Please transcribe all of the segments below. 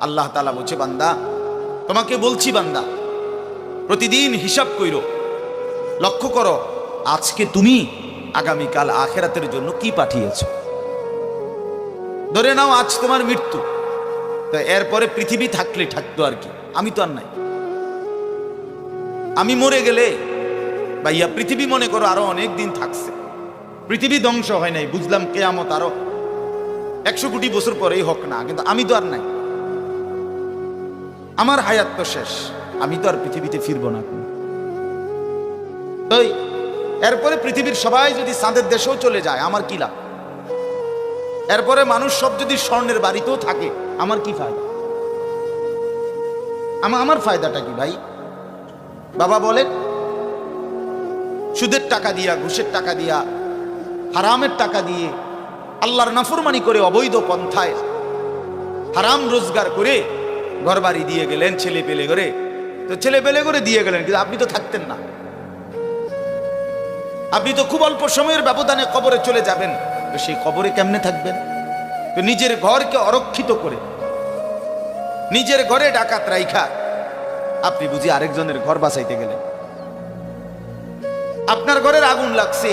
আল্লাহ তাআলা বলছে, বান্দা তোমাকে বলছি, বান্দা প্রতিদিন হিসাব কইরো, লক্ষ্য করো আজকে তুমি আগামীকাল আখিরাতের জন্য কি পাঠিয়েছো। ধরে নাও আজ তোমার মৃত্যু, তো এরপরে পৃথিবী থাকলে থাকতো আর কি, আমি তো আর নাই। আমি মরে গেলে ভাইয়া পৃথিবী মনে করো আরো অনেক দিন থাকছে, পৃথিবী ধ্বংস হয় নাই, বুঝলাম কিয়ামত আরো 100 কোটি বছর পরেই হোক না, কিন্তু আমি তো আর নাই, আমার হায়াত তো শেষ, আমি তো আর পৃথিবীতে ফিরবো না। তাই এরপরে পৃথিবীর সবাই যদি চাঁদের দেশেও চলে যায় আমার কি লাভ? এরপরে মানুষ সব যদি স্বর্ণের বাড়িতেও থাকে আমার কি ফায়দা? আমার ফায়দাটা কি ভাই? বাবা বলেন, সুদের টাকা দিয়া, ঘুষের টাকা দিয়া, হারামের টাকা দিয়ে, আল্লাহর নাফরমানি করে, অবৈধ পন্থায় হারাম রোজগার করে ঘর বাড়ি দিয়ে গেলেন, ছেলে পেলে করে, তো ছেলে পেলে করে দিয়ে গেলেন, কিন্তু আপনি তো থাকতেন না, আপনি তো খুব অল্প সময়ের ব্যবধানে কবরে চলে যাবেন। তো সেই কবরে কেমনে থাকবেন? তো নিজের ঘরকে অরক্ষিত করে, নিজের ঘরে ডাকাত রাইখা আপনি বুঝি আরেকজনের ঘর বাঁচাইতে গেলেন। আপনার ঘরের আগুন লাগছে,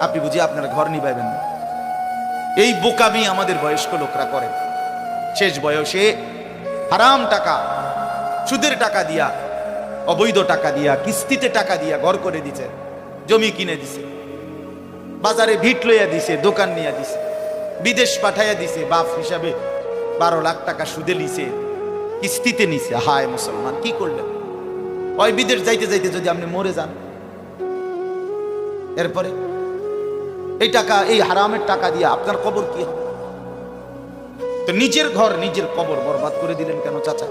আপনি বুঝি আপনার ঘর নিভাইবেন না। এই বোকামি আমাদের বয়স্ক লোকরা করে। শেষ বয়সে হারাম টাকা, সুদের টাকা দিয়া, অবৈধ টাকা দিয়া, কিস্তিতে টাকা দিয়া ঘর করে দিছে, জমি কিনে দিছে, বাজারে ভিট লইয়া দিছে, দোকান নিয়ে দিছে, বিদেশ পাঠাইয়া দিছে, বাপ হিসাবে 12 লাখ টাকা সুদে নিছে, কিস্তিতে নিছে। হায় মুসলমান, কি করলেন? ওই বিদেশ যাইতে যাইতে যদি আপনি মরে যান, এরপরে এই টাকা, এই হারামের টাকা দিয়ে আপনার কবর কি হবে? তো নিজের ঘর নিজের কবর বরবাদ করে দিলেন কেন চাচা?